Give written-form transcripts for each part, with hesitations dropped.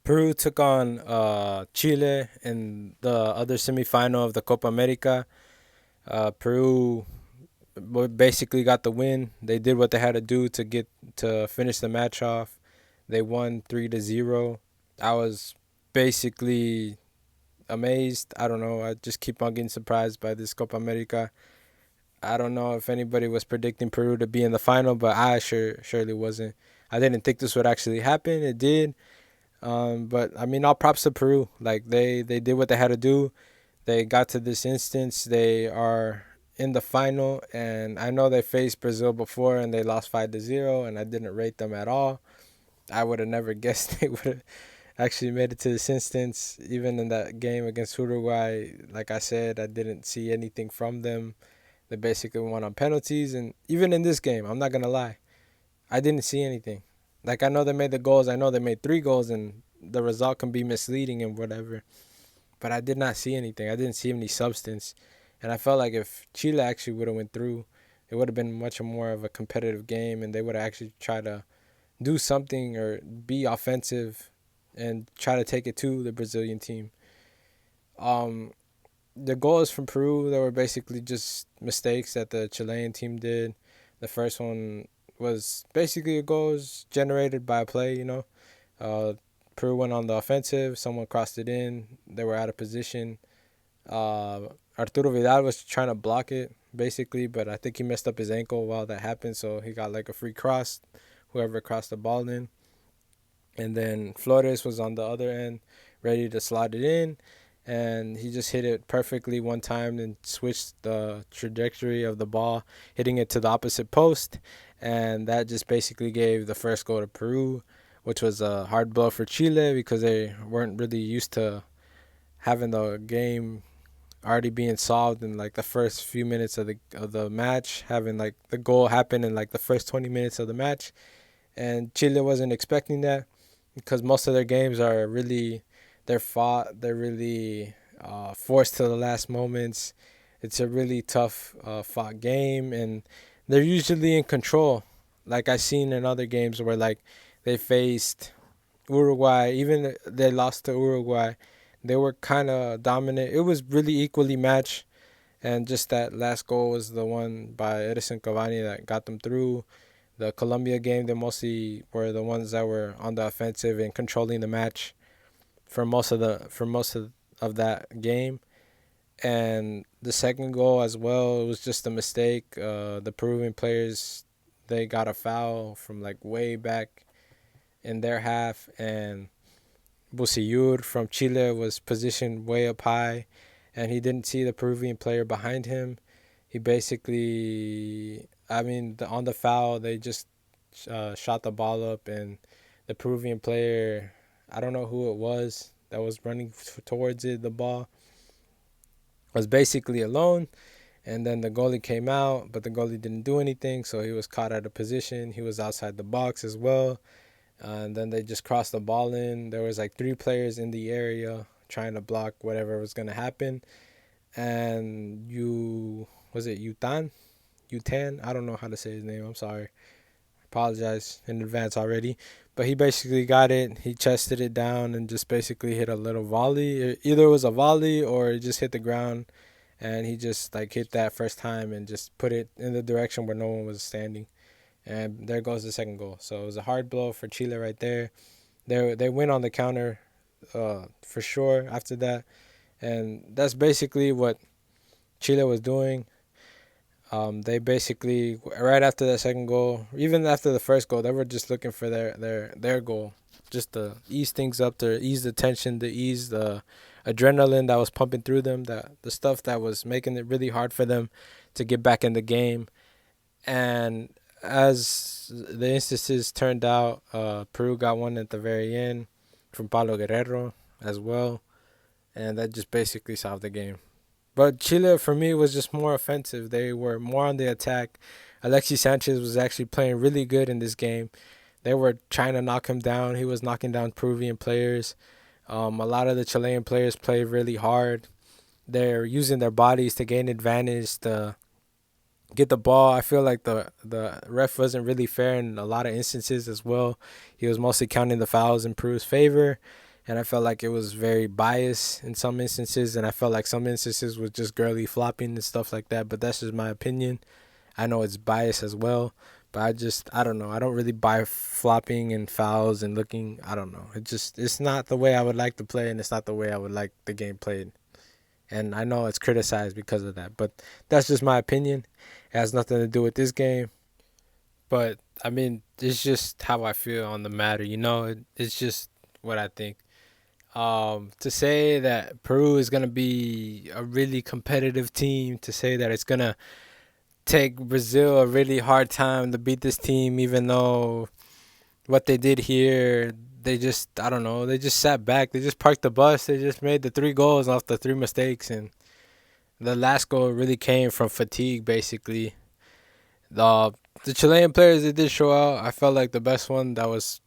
Peru took on Chile in the other semifinal of the Copa America. Peru basically got the win. They did what they had to do to finish the match off. They won 3-0. I was basically amazed. I don't know. I just keep on getting surprised by this Copa America. I don't know if anybody was predicting Peru to be in the final, but I surely wasn't. I didn't think this would actually happen. It did. But I mean, all props to Peru. Like they did what they had to do. They got to this instance. They are in the final, and I know they faced Brazil before and they lost 5-0, and I didn't rate them at all. I would have never guessed they would have actually made it to this instance. Even in that game against Uruguay, like I said, I didn't see anything from them. They basically won on penalties, and even in this game, I'm not gonna lie, I didn't see anything. Like I know they made the goals. I know they made 3 goals, and the result can be misleading and whatever. But I did not see anything. I didn't see any substance, and I felt like if Chile actually would have went through, it would have been much more of a competitive game, and they would have actually tried to do something or be offensive and try to take it to the Brazilian team. Um, the goals from Peru, they were basically just mistakes that the Chilean team did. The first one was basically a goals generated by a play. Uh, Peru went on the offensive. Someone crossed it in. They were out of position. Arturo Vidal was trying to block it basically, but I think he messed up his ankle while that happened, so he got like a free cross. Whoever crossed the ball in, and then Flores was on the other end, ready to slide it in, and he just hit it perfectly one time and switched the trajectory of the ball, hitting it to the opposite post, and that just basically gave the first goal to Peru, which was a hard blow for Chile because they weren't really used to having the game already being solved in like the first few minutes of the match, having like the goal happen in like the first 20 minutes of the match, and Chile wasn't expecting that because most of their games are really they're fought, they're really forced to the last moments. It's a really tough fought game, and they're usually in control. Like I seen in other games where like they faced Uruguay, even they lost to Uruguay, they were kind of dominant. It was really equally matched, and just that last goal was the one by Edison Cavani that got them through. The Colombia game, they mostly were the ones that were on the offensive and controlling the match for most of that game. And the second goal as well, it was just a mistake. The Peruvian players, they got a foul from like way back in their half, and Busillur from Chile was positioned way up high, and he didn't see the Peruvian player behind him. He basically, I mean, on the foul, they just shot the ball up, and the Peruvian player, I don't know who it was that was running towards it, the ball, was basically alone. And then the goalie came out, but the goalie didn't do anything, so he was caught out of position. He was outside the box as well. And then they just crossed the ball in. There was like 3 players in the area trying to block whatever was gonna happen. And you was it Utan? I don't know how to say his name. I'm sorry. Apologize in advance already. But he basically got it. He chested it down and just basically hit a little volley. Either it was a volley or it just hit the ground, and he just like hit that first time and just put it in the direction where no one was standing. And there goes the second goal. So it was a hard blow for Chile right there. They win on the counter, for sure after that, and that's basically what Chile was doing. They basically right after the second goal, even after the first goal, they were just looking for their goal, just to ease things up, to ease the tension, to ease the adrenaline that was pumping through them, the stuff that was making it really hard for them to get back in the game. And as the instances turned out, Peru got one at the very end from Paulo Guerrero as well, and that just basically solved the game. But Chile, for me, was just more offensive. They were more on the attack. Alexis Sanchez was actually playing really good in this game. They were trying to knock him down. He was knocking down Peruvian players. A lot of the Chilean players played really hard. They're using their bodies to gain advantage, to get the ball. I feel like the ref wasn't really fair in a lot of instances as well. He was mostly counting the fouls in Peru's favor, and I felt like it was very biased in some instances, and I felt like some instances was just girly flopping and stuff like that. But that's just my opinion. I know it's biased as well, but I don't know. I don't really buy flopping and fouls and looking. I don't know. It's not the way I would like to play, and it's not the way I would like the game played. And I know it's criticized because of that, but that's just my opinion. It has nothing to do with this game. But I mean, it's just how I feel on the matter. It's just what I think. To say that Peru is gonna be a really competitive team, to say that it's gonna take Brazil a really hard time to beat this team, even though what they did here, they just I don't know, they just sat back, they just parked the bus, they just made the 3 goals off the 3 mistakes, and the last goal really came from fatigue, basically. The Chilean players, they did show out. I felt like the best one that was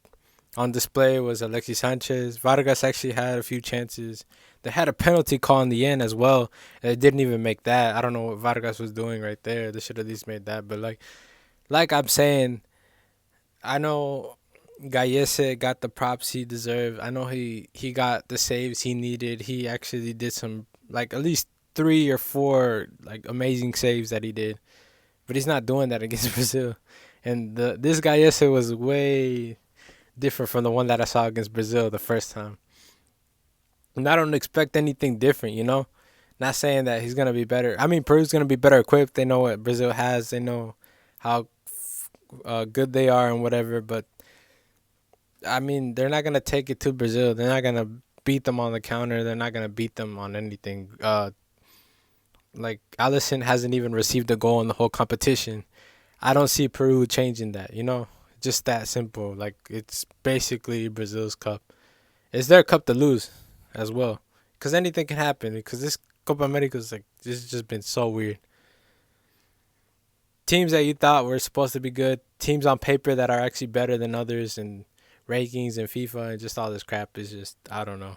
on display was Alexis Sanchez. Vargas actually had a few chances. They had a penalty call in the end as well, and they didn't even make that. I don't know what Vargas was doing right there. They should at least made that. But like I'm saying, I know Gallese got the props he deserved. I know he got the saves he needed. He actually did some, like, at least 3 or 4 like amazing saves that he did. But he's not doing that against Brazil. And this Gallese was way different from the one that I saw against Brazil the first time. And I don't expect anything different. Not saying that he's gonna be better. I mean, Peru's gonna be better equipped. They know what Brazil has. They know how good they are and whatever. But I mean, they're not gonna take it to Brazil. They're not gonna beat them on the counter. They're not gonna beat them on anything. Like Allison hasn't even received a goal in the whole competition. I don't see Peru changing that. Just that simple. Like, it's basically Brazil's cup. It's their cup to lose as well. Because anything can happen. Because this Copa America is like, this has just been so weird. Teams that you thought were supposed to be good, teams on paper that are actually better than others, and rankings and FIFA and just all this crap is just, I don't know.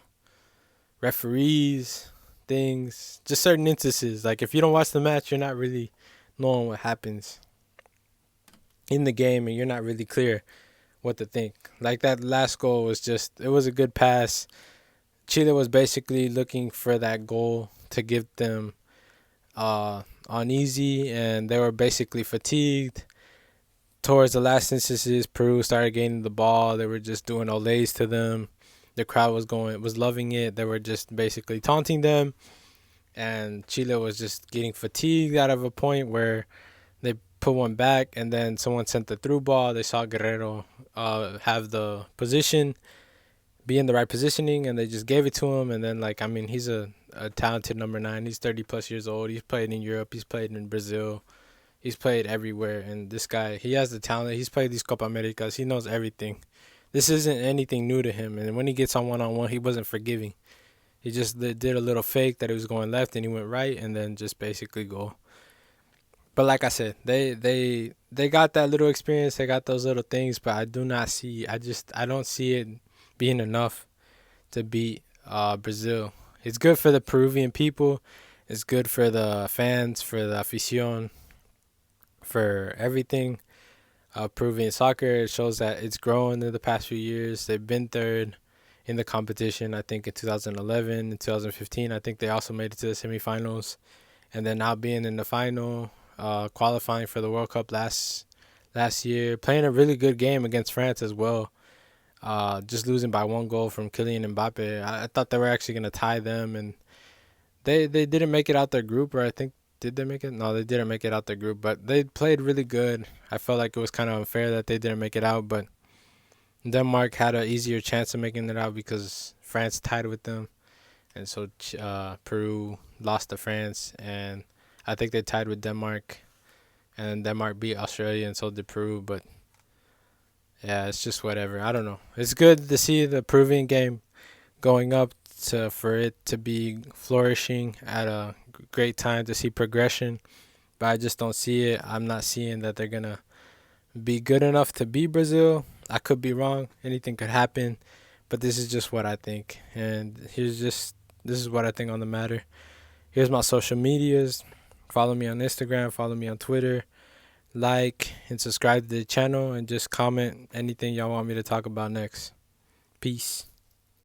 Referees, things, just certain instances. Like, if you don't watch the match, you're not really knowing what happens in the game, and you're not really clear what to think. Like, that last goal was just, it was a good pass. Chile was basically looking for that goal to give them uneasy, and they were basically fatigued. Towards the last instances, Peru started gaining the ball. They were just doing olays to them. The crowd was loving it. They were just basically taunting them, and Chile was just getting fatigued out of a point where they put one back, and then someone sent the through ball. They saw Guerrero have the position, be in the right positioning, and they just gave it to him. And then, like, I mean, he's a talented number 9. He's 30 plus years old. He's played in Europe. He's played in Brazil. He's played everywhere. And this guy, he has the talent. He's played these Copa Americas. He knows everything. This isn't anything new to him. And when he gets on one-on-one, he wasn't forgiving. He just did a little fake that he was going left, and he went right, and then just basically goal. But like I said, they got that little experience. They got those little things, but I do not see. I don't see it being enough to beat Brazil. It's good for the Peruvian people. It's good for the fans, for the afición, for everything. Peruvian soccer, it shows that it's grown in the past few years. They've been third in the competition. I think in 2011 and 2015, I think they also made it to the semifinals, and then now being in the final, qualifying for the World Cup last year, playing a really good game against France as well. Just losing by 1 goal from Kylian Mbappe. I thought they were actually gonna tie them, and they didn't make it out their group, or I think, did they make it? No, they didn't make it out their group, but they played really good. I felt like it was kind of unfair that they didn't make it out, but Denmark had an easier chance of making it out because France tied with them, and so Peru lost to France, and I think they tied with Denmark, and Denmark beat Australia, and so did Peru, but yeah, it's just whatever. I don't know. It's good to see the Peruvian game going up, for it to be flourishing at a great time, to see progression, but I just don't see it. I'm not seeing that they're going to be good enough to beat Brazil. I could be wrong. Anything could happen, but this is just what I think. And this is what I think on the matter. Here's my social medias. Follow me on Instagram, follow me on Twitter. Like and subscribe to the channel, and just comment anything y'all want me to talk about next. Peace.